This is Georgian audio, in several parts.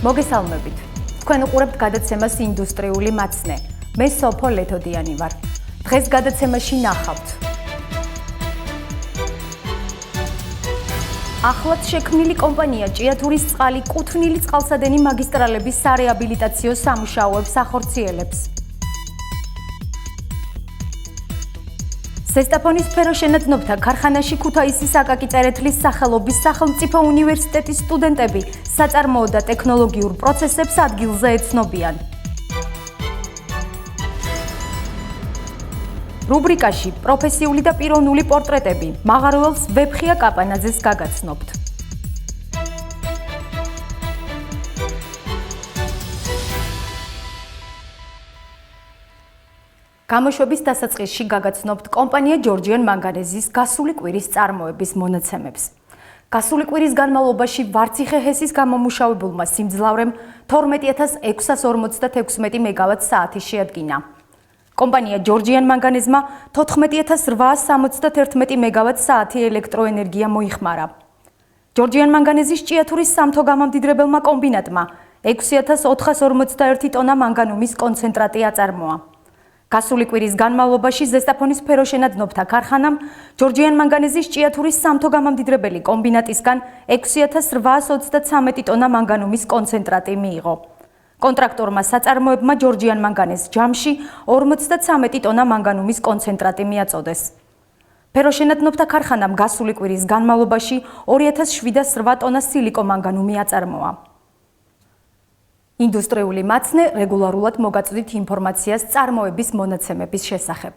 მოგესალმებით. თქვენ უყურებთ გადაცემას ინდუსტრიული მაცნე. მე სოფო ლეთოდიანი ვარ. დღეს გადაცემაში ნახავთ. ახლად შექმნილი კომპანია ჭიათურის წყალი კუთვნილი წყალსადენი მაგისტრალების სარეაბილიტაციო სამუშაოებს ახორციელებს. ზესტაფონის ფეროშენადნობთა ქარხანაში ქუთაისის აკაკი წერეთლის სახელობის სახელმწიფო უნივერსიტეტის სტუდენტები საწარმოო და ტექნოლოგიურ პროცესებს ადგილზე ეცნობიან. რუბრიკაში პროფესიული და პიროვნული პორტრეტები მაღაროელს ვეფხია კაპანაძეს გაგაცნობთ. გამოშვების დასაწყისში გაგაცნობთ კომპანია ჯორჯიან მანგანეზის გასული კვირის წარმოების მონაცემებს. გასული კვირის განმავლობაში ვარციხე ჰესის გამომუშავებულმა სიმძლავრემ 12646 მეგავატ-საათი შეადგინა. კომპანია ჯორჯიან მანგანეზმა 14861 მეგავატ-საათი ელექტროენერგია მოიხმარა. ჯორჯიან მანგანეზის ჭიათურის სამთო გამამდიდრებელმა კომბინატმა 6451 ტონა მანგანუმის კონცენტრატი აწარმოა. გასული კვირის განმავლობაში ზესტაფონის ფეროშენადნობთა ქარხანამ ჯორჯიან მანგანეზის ჭიათურის სამთო გამამდიდრებელი კომბინატისგან 6823 ტონა მანგანუმის კონცენტრატი მიიღო. კონტრაქტორმა საწარმოებმა ჯორჯიან მანგანეზს ჯამში 53 ტონა მანგანუმის კონცენტრატი მიაწოდეს. ფეროშენადნობთა ქარხანამ გასული კვირის განმავლობაში 2708 ტონა სილიკომანგანუმი აწარმოა. ინდუსტრიული მაცნე რეგულარულად მოგაწვდით ინფორმაციას წარმოების მონაცემების შესახებ.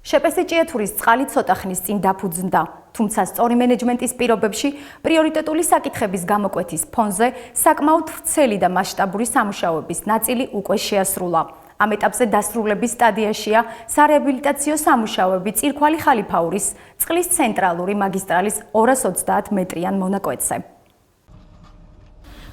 შეპესი ჭიათურის წყალი ცოტა ხნის წინ დაფუძნდა, თუმცა სწორი მენეჯმენტის პირობებში პრიორიტეტული საკითხების გამოკვეთის ფონზე საკმაოდ ვრცელი და მასშტაბური სამუშაოების ნაწილი უკვე შეასრულა. ამ ეტაპზე დასრულების სტადიაშია სარეაბილიტაციო სამუშაოები წირქვალი ხალიფაურის წყლის ცენტრალური მაგისტრალის 230 მეტრიან მონაკვეთზე.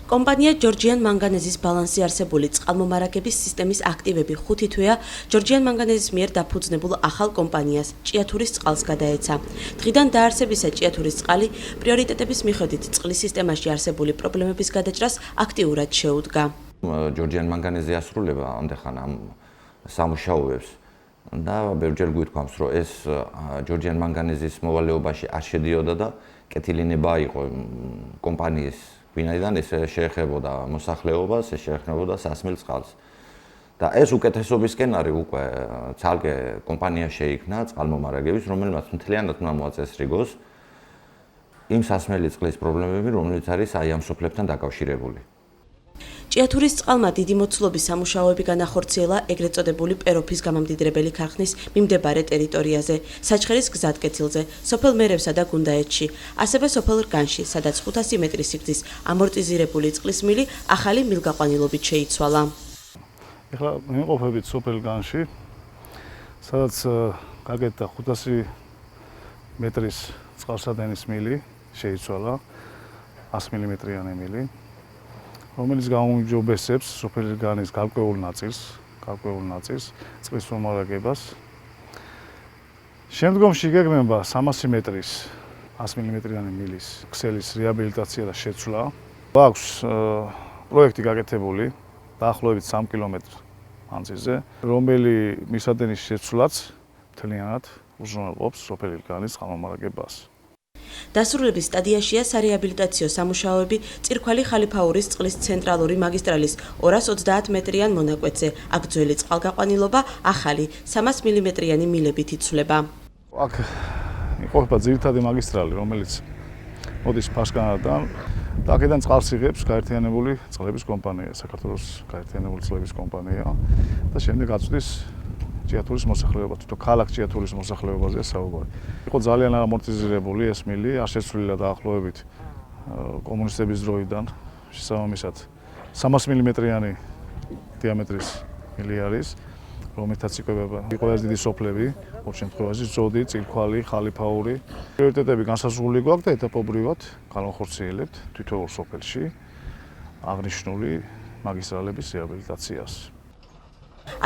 კომპანია ჯორჯიან მანგანეზის ბალანსი არსებული წყალმომარაგების სისტემის აქტივები 5 თვეა ჯორჯიან მანგანეზის მიერ დაფუძნებულ ახალ კომპანიას ჭიათურის წყალს გადაეცა. დღიდან დაარსებისა ჭიათურის წყალი პრიორიტეტების მიხედვით წყლის სისტემაში არსებული პრობლემების გადაჭრას აქტიურად შეუდგა. ჯორჯიან მანგანეზი ასრულება ამდენხან ამ სამუშაოებს და ბევრჯერ გვითქვამს, რომ ეს ჯორჯიან მანგანეზის მოვალეობაში არ შედიოდა და კეთილინება იყო კომპანიის, ვინაიდან ეს შეეხებოდა მოსახლეობას, ეს შეეხებოდა სასმელ წყალს. და ეს უკეთესობისკენ არის უკვე ცალკე კომპანია შეიქმნა წყალმომარაგების, რომელმაც მთლიანად უნდა მოაწესრიგოს იმ სასმელი წყლის პრობლემები, რომელიც არის აი ამ სოფლებთან დაკავშირებული. ჭიათურის წყალმა დიდი მოცულობის სამუშაოები განახორციელა ეგრეთ წოდებული პეროფის გამამდიდრებელი ქარხნის მიმდებარე ტერიტორიაზე, საჩხერის გზატკეცილზე, სოფელ მერევსა და გუნდაეთში, ასევე სოფელ რგანში, სადაც 500 მეტრის სიგრძის ამორტიზირებული წყლის მილი ახალი მილგაყვანილობით შეიცვალა. ეხლა მიმყოფებით სოფელ რგანში, სადაც გაკეთდა 500 მეტრის წყალსადენის მილი შეიცვალა, 100 მმ-იანი მილი. რომელიც გაუმჯობესებს სოფელი რგანის გარკვეულ ნაწილს წყლის მომარაგებას. შემდგომში გეგმება 300 მეტრის 100 მმ-იანი მილის ქსელის რეაბილიტაცია და შეცვლა. აქვს პროექტი გაკეთებული დაახლოებით 3 კილომეტრ მანძილზე, რომელიც მისადენის შეცვლაც მთლიანად უზრუნველყოფს სოფელი რგანის წყალმომარაგებას. დასრულების სტადიაშია სარეაბილიტაციო სამუშაოები წირქვალი ხალიფაურის წყლის ცენტრალური მაგისტრალის 230 მეტრიან მონაკვეთზე. აქ ძველი წყალგაყვანილობა ახალი 300 მმ-იანი მილებით იცვლება. აქ იყოფა ძირითადი მაგისტრალი, რომელიც მოდის ფაშკანადან და აქედან წყალს იღებს გაერთიანებული წყლების კომპანია, საქართველოს გაერთიანებული წყლების კომპანია და შემდეგ აწვდის ჭიათურის მოსახლეობა, თვითონ ქალაქ ჭიათურის მოსახლეობაზეა საუბარი. იყო ძალიან ამორტიზირებული ეს მილი, არ შეცვლილა დაახლოებით კომუნისტების დროიდან, შესაბამისად 300 მმ-იანი დიამეტრის მილი არის, რომელთაც იკვებება ყველაზე დიდი სოფლები, ორ შემთხვევაში ზოდი, წირქვალი, ხალიფაური. პრიორიტეტები განსაზღვრული გვაქვს და ეტაპობრივად განვახორციელებთ თითოეულ სოფელში აღნიშნული მაგისტრალების რეაბილიტაციას.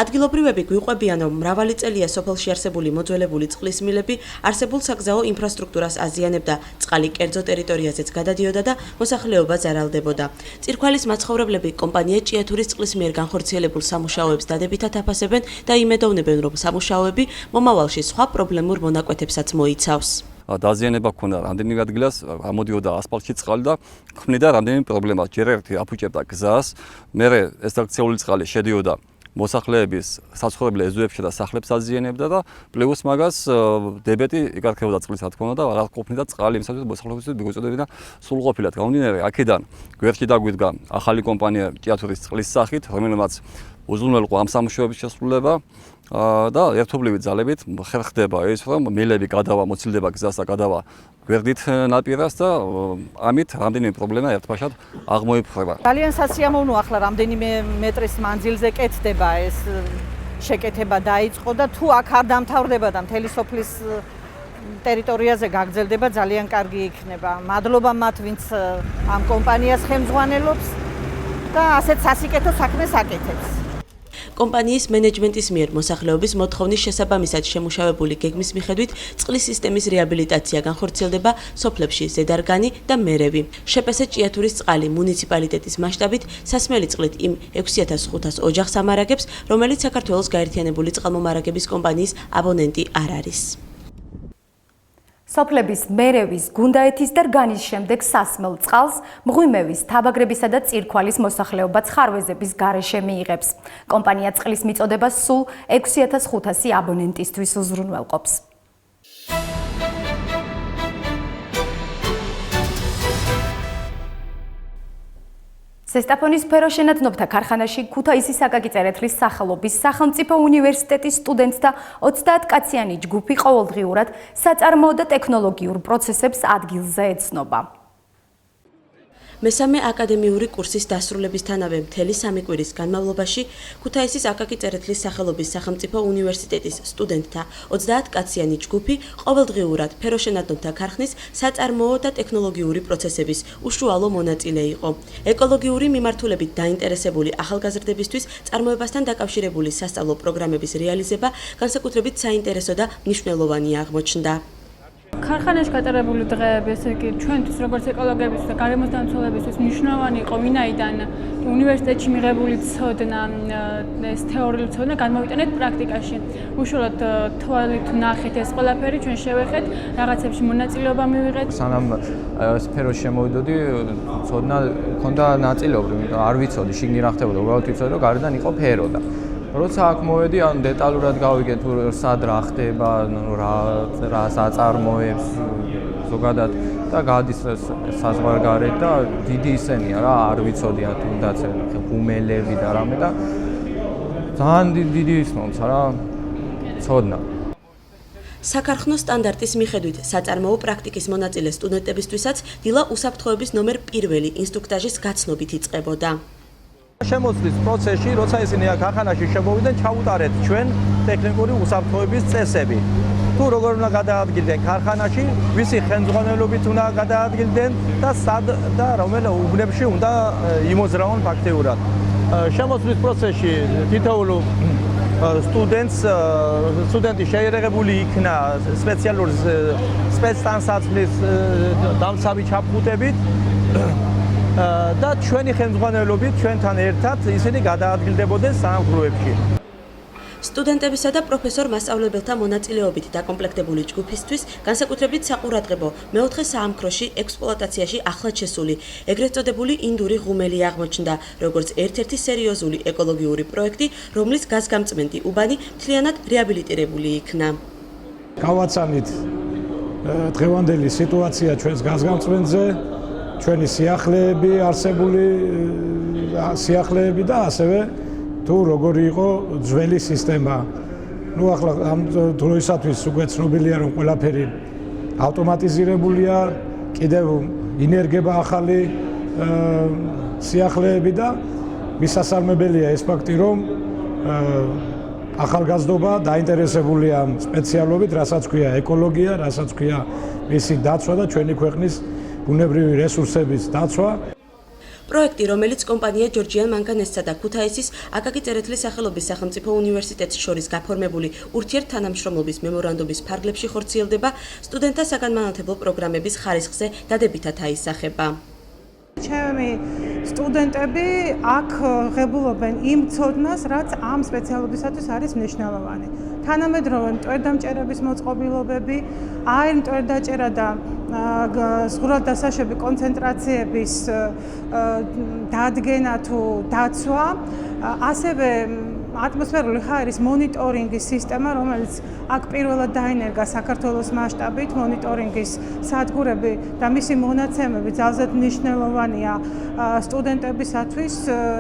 ადგილობრივები გვიყვებიან, რომ მრავალი წელია სოფელში არსებული მოძველებული წყლის მილები არსებულ საგზაო ინფრასტრუქტურას აზიანებდა, წყალი კერძო ტერიტორიაზეც გადადიოდა და მოსახლეობა ზარალდებოდა. წირქვალის მაცხოვრებლები კომპანია ჭიათურის წყლის მიერ განხორციელებულ სამუშაოებს დადებითად აფასებენ და იმედოვნებენ, რომ სამუშაოები მომავალში სხვა პრობლემურ მონაკვეთებსაც მოიცავს. დაზიანება ქონდა რამდენიმე ადგილას, ამოდიოდა ასფალტში წყალი და ქმნიდა რამდენიმე პრობლემას. ჯერ ერთი აფუჭებდა გზას, მერე ეს აქციული წყალი შედიოდა მოსახლეების საცხოვრებელ ეზოებში და სახლებს აზიანებდა და პლუს მაგას დებეტი იკარგებოდა წყლის, რა თქმა უნდა, და აღარ ყოფნიდა წყალი იმისათვის მოსახლეობისთვის მიგოწოდებინა სრულყოფილად. გამომდინარე, აქედან გვერდში დაგვიდგა ახალი კომპანია ჭიათურის წყლის სახით, რომელმაც უზრუნველყო ამ სამუშაოების შესრულება და ერთობლივი ძალებით ხერხდება ის, რომ მილები გადავა, მოცილდება გზას და გადავა გვერდით ნაპირას და ამით რამდენიმე პრობლემა ერთბაშად აღმოიფრება. ძალიან სასიამოვნოა, ახლა რამდენიმე მეტრის მანძილზე კეთდება ეს შეკეთება დაიწყო და თუ აქ არ დამთავრდება და მთელი სოფლის ტერიტორიაზე გაგრძელდება, ძალიან კარგი იქნება. მადლობა მათ, ვინც ამ კომპანიას ხელმძღვანელობს და ასეთ სასიკეთო საქმეს აკეთებს. კომპანიის მენეჯმენტის მიერ მოსახლეობის მოთხოვნის შესაბამისად შემუშავებული გეგმის მიხედვით წყლის სისტემის რეაბილიტაცია განხორციელდება სოფლებში ზედარგანი და მერევი. შპს ჭიათურის წყალი მუნიციპალიტეტის მასშტაბით სასმელი წყლით იმ 6500 ოჯახს ამარაგებს, რომელიც საქართველოს გაერთიანებული წყალმომარაგების კომპანიის აბონენტი არ არის. სოფლების მერევის, გუნდაეთის და რგანის შემდეგ სასმელ წყალს მღვიმევის, თაბაგრებისა და წირქვალის მოსახლეობა ცხარვეზების გარეშე მიიღებს. კომპანია წყლის მიწოდებას სულ 6500 აბონენტისთვის უზრუნველყოფს. ზესტაფონის ფეროშენადნობთა ქარხანაში ქუთაისის აკაკი წერეთლის სახელობის სახელმწიფო უნივერსიტეტის სტუდენტთა 30 კაციანი ჯგუფი ყოველდღიურად საწარმოო და ტექნოლოგიურ პროცესებს ადგილზე ეცნობა. მესამე აკადემიური კურსის დასრულებისთანავე მთელი 3 კვირის განმავლობაში ქუთაისის აკაკი წერეთლის სახელობის სახელმწიფო უნივერსიტეტის სტუდენტთა 30 კაციანი ჯგუფი ყოველდღიურად ფეროშენადნობთა ქარხნის საწარმოო და ტექნოლოგიური პროცესების უშუალო მონაწილე იყო. ეკოლოგიური მიმართულებით დაინტერესებული ახალგაზრდებისთვის წარმოებასთან დაკავშირებული სასწავლო პროგრამების რეალიზება განსაკუთრებით საინტერესო და მნიშვნელოვანი აღმოჩნდა. ქარხანაში გატარებული დღეები, ესე იგი, ჩვენთვის როგორც ეკოლოგებისთვის და გარემოს დამცველებისთვის მნიშვნელოვანი იყო, ვინაიდან უნივერსიტეტში მიღებული ცოდნა, ეს თეორიული ცოდნა გამოვიტანეთ პრაქტიკაში. უშუალოდ თვალით ვნახეთ ეს ყველაფერი, ჩვენ შევეხეთ, რაღაცებში მონაწილეობა მივიღეთ. სანამ სფეროში შემოვიდოდი, ცოდნა მქონდა ნაწილობრივ, იმიტომ არ ვიცოდი, შიგნით რა ხდებოდა, უბრალოდ ვიცოდი, რომ გარედან იყო ფერო და როცა აქ მოვედი, ან დეტალურად გავიგეთ, სად რა ხდება, რა საწარმოებს ზოგადად და გადის საზღვარგარეთ და დიდი ისენია რა, არ ვიცოდია თუნდაც ხუმელები და რამე და ძალიან დიდი ის მომცა რა, ცოდნა. საქარხნო სტანდარტის მიხედვით საწარმოო პრაქტიკის მონაწილე სტუდენტებისთვისაც დილა უსაფრთხოების ნომერ 1 ინსტრუქტაჟის გაცნობით იწყებოდა. შემოწლის პროცესში, როცა ისინი აქ ქარხანაში შემოვიდნენ, ჩაუტარეთ ჩვენ ტექნიკური უსაფრთხოების წესები. თუ როგორ უნდა გადაადგილდნენ ქარხანაში, ვისი ხელმძღვანელობით უნდა გადაადგილდნენ და სად და რომელ უბნებში უნდა იმოზრაონ ფაქტიურად. შემოწლის პროცესში თითოეულ სტუდენტი შეერაღებული იქნა სპეციალური სპეცტანსაცმლის დამცავი ჩაფხუტებით და ჩვენი ხელმძღვანელობით ჩვენთან ერთად ისინი გადაადგილდებოდნენ საამქროებში. სტუდენტებისა და პროფესორ მასწავლებელთა მონაწილეობით დაკომპლექტებული ჯგუფისთვის განსაკუთრებით საყურადღებო მეოთხე საამქროში ექსპლუატაციაში ახლად შესული ეგრეთ წოდებული ინდური ღუმელი აღმოჩნდა, როგორც ერთ-ერთი სერიოზული ეკოლოგიური პროექტი, რომლის გაზგამწმენდი უბანი მთლიანად რეაბილიტირებული იქნა. გავაცანით დღევანდელი სიტუაცია ჩვენს გაზგამწმენდზე, ჩვენი სიახლეები, არსებული სიახლეები და ასევე თუ როგორი იყო ძველი სისტემა. ნუ ახლა ამ დროისათვის უკვე ცნობილია, რომ ყველაფერი ავტომატიზირებულია, კიდევ ინერგება ახალი სიახლეები და მისასალმებელია ეს ფაქტი, რომ ახალგაზრდობა დაინტერესებულია ამ სპეციალობით, რასაც ქვია ეკოლოგია, რასაც ქვია მისი დაცვა და ჩვენი ქვეყნის ბუნებრივი რესურსების დაცვა. პროექტი, რომელიც კომპანია ჯორჯიან მანგანესსა და ქუთაისის აკაკი წერეთლის სახელობის სახელმწიფო უნივერსიტეტს შორის გაფორმებული ურთიერთთანამშრომლობის მემორანდუმის ფარგლებში ხორციელდება, სტუდენტთა საგანმანათლებლო პროგრამების ხარისხზე დადებითად აისახება. ჩემი სტუდენტები აქ ღებულობენ იმ ცოდნას, რაც ამ სპეციალობისათვის არის მნიშვნელოვანი. თანამედროვე მტვერდამჭერების მოწყობილობები, მტვერდაჭერა და ზღურად დასაშვები კონცენტრაციების დადგენა თუ დაცვა, ასევე ატმოსფერული ჰაერის მონიტორინგის სისტემა, რომელიც აქ პირველად დაინერგა საქართველოს მასშტაბით, მონიტორინგის სადგურები და მისი მონაცემები ძალზედ მნიშვნელოვანია სტუდენტებისათვის,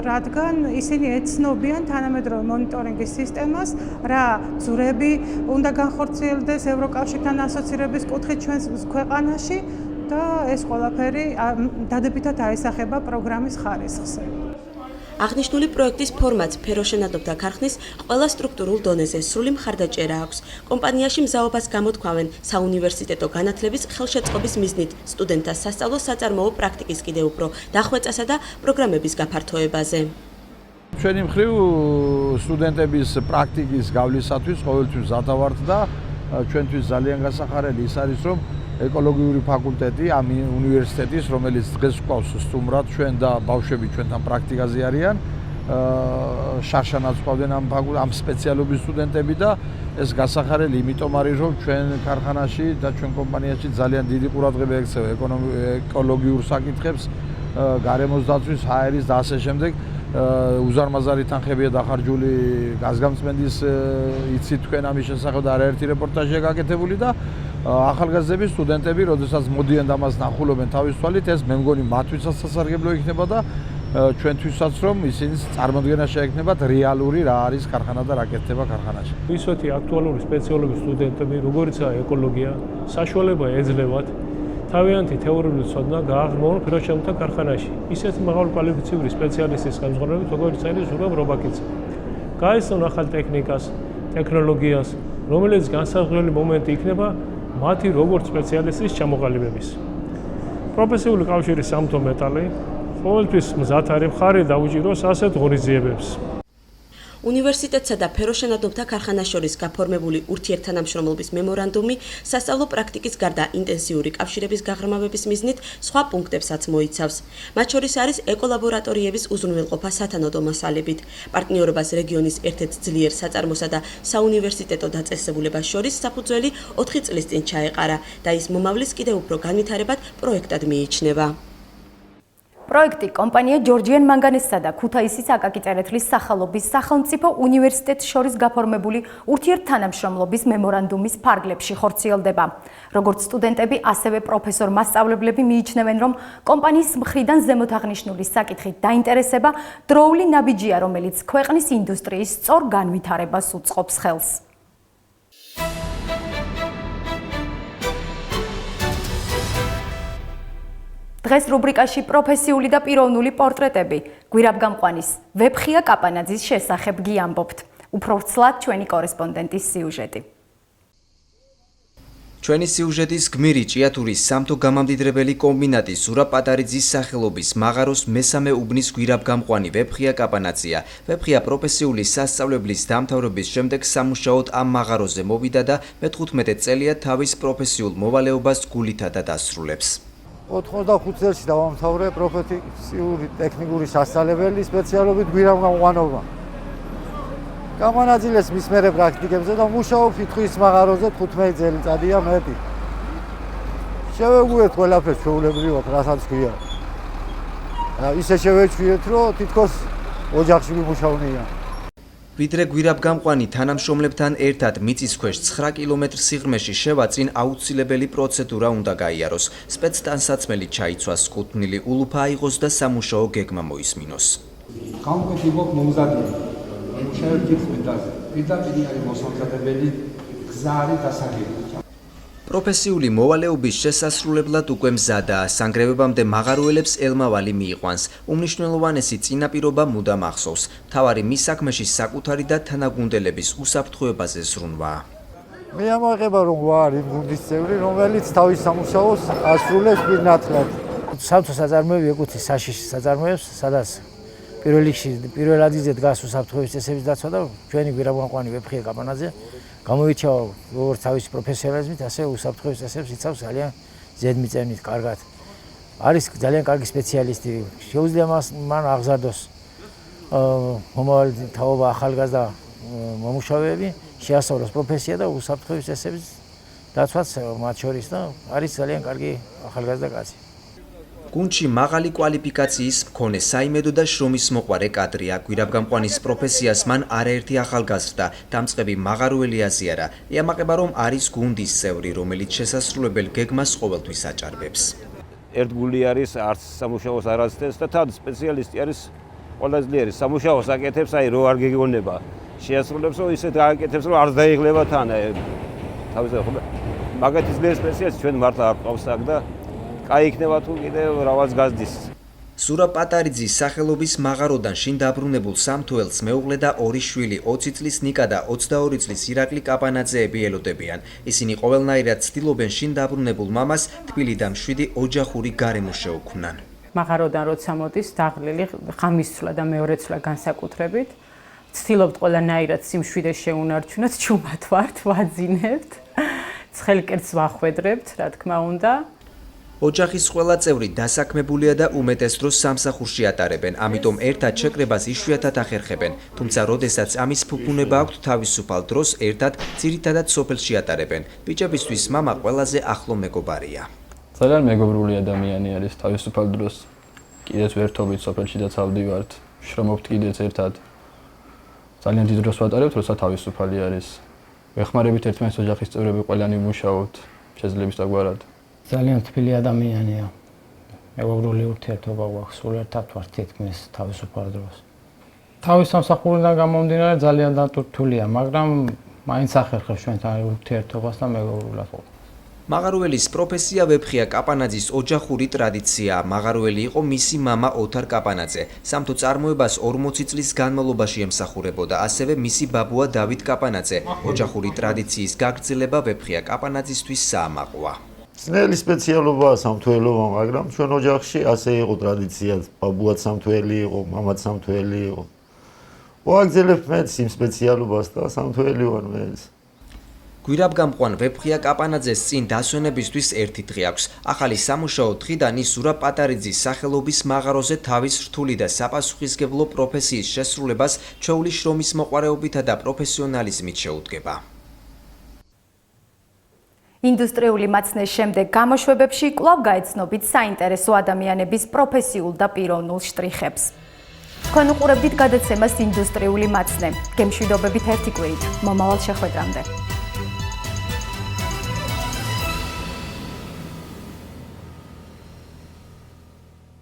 რადგან ისინი ეცნობიან თანამედროვე მონიტორინგის სისტემას, რა ძვრები უნდა განხორციელდეს ევროკავშირთან ასოცირების კუთხით ჩვენს ქვეყანაში და ეს ყველაფერი დადებითად აისახება პროგრამის ხარისხზე. აღნიშნული პროექტის ფორმატს სფეროშენადობდა ქარხნის ყველა სტრუქტურულ დონეზე სრული მხარდაჭერა აქვს. კომპანიაში მზაობას გამოთქვამენ საუნივერსიტეტო განათლების ხელშეწყობის მიზნით სტუდენტთა სასწავლო საწარმოო პრაქტიკის კიდევ უფრო დახვეწასა და პროგრამების გაფართოებაზე. ჩვენი მხრივ სტუდენტების პრაქტიკის გავლისათვის ყოველთვის ზადა ვართ და ჩვენთვის ძალიან გასახარელი ის არის, რომ ეკოლოგიური ფაკულტეტი ამ უნივერსიტეტის, რომელიც დღეს გვყავს სტუმრად, ჩვენ და ბავშვები ჩვენთან პრაქტიკაზე არიან, შარშანაც ყავდნენ ამ სპეციალობის სტუდენტები და ეს გასახარელი იმიტომ არის, რომ ჩვენ ქარხანაში და ჩვენ კომპანიაში ძალიან დიდი ყურადღება ექცევა ეკოლოგიურ საკითხებს, გარემოს დაცვის, ჰაერის და ასე შემდეგ. უზარმაზარი თანხებია დახარჯული გაზგამწმენდის იცით თქვენ ამის შესახებ და არაერთი რეპორტაჟია გაკეთებული და ახალგაზრდები სტუდენტები, როდესაც მოდიან და მას ნახულობენ თავის თვალით, ეს მე მგონი მათთვისაც სასარგებლო იქნება და ჩვენთვისაც რომ ისინი წარმოდგენა შეექმნებათ რეალური რა არის ქარხანა და რა კეთდება ქარხანაში. ისეთი აქტუალური სპეციალობის სტუდენტები, როგორიცაა ეკოლოგია, საშუალება ეძლევათ თავიანთი თეორიული ცოდნა გააღრმავონ ფიროშენთა ქარხანაში. ისეთი მაღალკვალიფიციური სპეციალისტის ხელმძღვანელობით, როგორც არის ზურაბ რობაკიძე. გაეცნონ ახალ ტექნიკას, ტექნოლოგიას, რომელიც განსაზღვრელი მომენტი იქნება მათი როგორც სპეციალისტის ჩამოყალიბების. პროფესიული კავშირის სამთო მეტალი ყოველთვის მზად არის მხარი დაუჭიროს ასეთ ღონისძიებებს. უნივერსიტეტსა და ფეროშენადობთა ქარხანას შორის გაფორმებული ურთიერთთანამშრომლობის მემორანდუმი სასწავლო პრაქტიკის გარდა ინტენსიური კავშირების გაღრმავების მიზნით სხვა პუნქტებსაც მოიცავს. მათ შორის არის ეკოლაბორატორიების უზრუნველყოფა სათანადო მასალებით, პარტნიორობას რეგიონის ერთ-ერთ ძლიერ საწარმოსა და საუნივერსიტეტო დაწესებულებას შორის საფუძველი 4 წლის წინ ჩაეყარა და ის მომავლის კიდევ უფრო განვითარებად პროექტად მიიჩნევა. პროექტი კომპანია ჯორჯიან მანგანესსა და ქუთაისის აკაკი წერეთლის სახელობის სახელმწიფო უნივერსიტეტს შორის გაფორმებული ურთიერთთანამშრომლობის მემორანდუმის ფარგლებში ხორციელდება. როგორც სტუდენტები, ასევე პროფესორ-მასწავლებლები მიიჩნევენ, რომ კომპანიის მხრიდან ზემოთაღნიშნული საკითხით დაინტერესება დროული ნაბიჯია, რომელიც ქვეყნის ინდუსტრიის სწორ განვითარებას უწყობს ხელს. დღეს რუბრიკაში პროფესიული და პიროვნული პორტრეტები გვირაბგამყვანის ვეფხია კაპანაძის შესახებ გიამბობთ. უფრო ცლად ჩვენი კორესპონდენტის სიუჟეტი. ჩვენი სიუჟეტის გმირი ჭიათურის სამთო გამამდიდრებელი კომბინატის ზურაბ პატარიძის სახელობის მაღაროს მესამე უბნის გვირაბგამყვანი ვეფხია კაპანაძია. ვეფხია პროფესიული სასწავლებლის დამთავრების შემდეგ სამუშაოდ ამ მაღაროზე მოვიდა და მე-15 წელია თავის პროფესიულ მოვალეობას გულითადად ასრულებს. 85 წელს დავამთავრე პროფესიული ტექნიკური სასწავლებელი სპეციალობით გვირაბგამყვანობა. გამანაწილეს მის მერე პრაქტიკებზე და მუშაობ ფითხის მაღაროზე 15 წელიწადია მეტი. შევეგუეთ ყველაფერს ჩვეულებრივად, რასაც ქვია. ისე შევეჩვიეთ, რომ თითქოს ოჯახში ვიმუშავნია. ვიდრე გვირაბგამყვანი თანამშრომლებთან ერთად მიწის ქვეშ 9 კილომეტრ სიღრმეში შევა წინ აუცილებელი პროცედურა უნდა გაიაროს. სპეცტანსაცმელი ჩაიცვას, კუთვნილი ულუფა აიღოს და სამუშაო გეგმა მოისმინოს. გამკვეთი გვაქვს მომზადებული. მუშაობთ ხმედაზე. პირდაპირ არის მოსამზადებელი გზა არის დასაგები. პროფესიული მოვალეობის შესასრულებლად უკვე მზადაა. სანგრევებამდე მაღაროელებს ელმავალი მიიყვანს. უმნიშვნელოვანესი წინაპირობა მუდამ ახსოვს. მთავარი მის საქმეში საკუთარი და თანაგუნდელების უსაფრთხოებაზე ზრუნვაა. მე ამაყება რომ ვარ იმ გუნდის წევრი, რომელიც თავის სამუშაოს ასრულებს პირნათლად. სამთო საწარმოები ეკუთვნის საშიში საწარმოებს, სადაც პირველ რიგში პირველ ადგილზე დგას უსაფრთხოების წესების დაცვა და ჩვენი გვირაბგამყვანი ვეფხია კაპანაძე გამოირჩევა როგორც თავისი პროფესიონალიზმით, ასევე უსაფრთხოების წესებს იცავს ძალიან ზედმიწევნით, კარგად. არის ძალიან კარგი სპეციალისტი. შეუძლია მან აღზარდოს მომავალი თაობა ახალგაზრდა მომუშავეები, შეასწავლოს პროფესია და უსაფრთხოების წესების დაცვაც მათ შორის და არის ძალიან კარგი ახალგაზრდა კაცი. გუნდში მაღალი კვალიფიკაციის მქონე საიმედო და შრომის მოყვარე კადრია. გვირაბგამყვანის პროფესიას მან არაერთი ახალგაზრდა დამწყები მაღარუელი აზიარა. ეამაყება რომ არის გუნდის წევრი, რომელიც შესასრულებელ გეგმას ყოველთვის აჭარბებს. ერთგული არის, არც სამუშაოს არ აცდენს და თან სპეციალისტი არის ყველაზე ძლიერი. სამუშაოს აკეთებს, აი რო არ გეგონება. შეასრულებს, რომ ისეთ გააკეთებს, რომ არ დაიღლება თან. თავზე ხო მაგათი ძლიერი სპეციალისტი ჩვენ მართლა არ ყავს აქ და კაი იქნება თუ კიდევ რაღაც გაზდის. სურა პატარიძის სახელობის მაღაროდან შინ დაბრუნებულ სამთოელს მეუღლე და ორი შვილი 20 წლის ნიკა და 22 წლის ირაკლი კაპანაძეები ელოდებიან. ისინი ყოველნაირად ცდილობენ შინ დაბრუნებულ მამას თბილი და მშვიდი ოჯახური გარემო შეუქმნან. მაღაროდან როცა მოდის დაღლილი ხამისცვლა და მეორეცვლა განსაკუთრებით ცდილობთ ყველანაირად სიმშვიდე შეუნარჩუნოთ, ჩუმად ვართ, ვაძინებთ, ცხელკერts ვახვედრებთ, რა თქმა უნდა. ოჯახის ყველა წევრი დასაქმებულია და უმეტეს დროს სამსახურში ატარებენ, ამიტომ ერთად შეკრებას იშვიათად ახერხებენ, თუმცა როდესაც ამის ფუფუნება აქვთ თავისუფალ დროს ერთად ძირითადად სოფელში ატარებენ. ბიჭებისთვის მამა ყველაზე ახლო მეგობარია. ძალიან მეგობრული ადამიანი არის თავისუფალ დროს. კიდეც ვერთობით სოფელში და წავდივართ, შრომობთ კიდეც ერთად. ძალიან დიდ დროს ვატარებთ, როცა თავისუფალი არის. ვეხმარებით ერთმანეთს ოჯახის წევრები ყველანი ვმუშაობთ, შეძლებს დაგვარად. ძალიან თბილი ადამიანია. მეგობრული ურთიერთობა გვაქვს, სულ ერთად ვართ თითქმის თავისუფალ დროს. თავის სამსახურიდან გამომდინარე ძალიან დატვირთულია, მაგრამ მაინც ახერხებს ჩვენთან ურთიერთობას და მეგობრულად ყოფნა. მაღარუელის პროფესია ვეფხია კაპანაძის ოჯახური ტრადიციაა. მაღარუელი იყო მისი მამა ოთარ კაპანაძე. სამთო წარმოებას 40 წლის განმავლობაში ემსახურებოდა, ასევე მისი ბაბუა დავით კაპანაძე. ოჯახური ტრადიციის გაგრძელება ვეფხია კაპანაძისთვის საამაყოა. ძნელი სპეციალობაა სამთოელობა, მაგრამ ჩვენ ოჯახში ასე იყო ტრადიცია. ბაბუაც სამთოელი იყო, მამაც სამთოელი იყო. ვაგრძელებთ მეც იმ სპეციალობას და სამთოელი ვარ მეც. გვირაბგამყვან ვეფხია კაპანაძეს წინ დასვენებისთვის ერთი დღე აქვს. ახალი სამუშაო დღიდან ის სურა პატარიძის სახელობის მაღაროზე თავის რთული და საპასუხისმგებლო პროფესიის შესრულებას ჩვეული შრომის მოყვარეობითა და პროფესიონალიზმით შეუდგება. ინდუსტრიული მაცნეს შემდეგ გამოშვებებში კვლავ გაეცნობით საინტერესო ადამიანების პროფესიულ და პიროვნულ შტრიხებს. თქვენ უყურებდით გადაცემას ინდუსტრიული მაცნე. გემშვიდობებით ერთი კვირით. მომავალ შეხვედრამდე.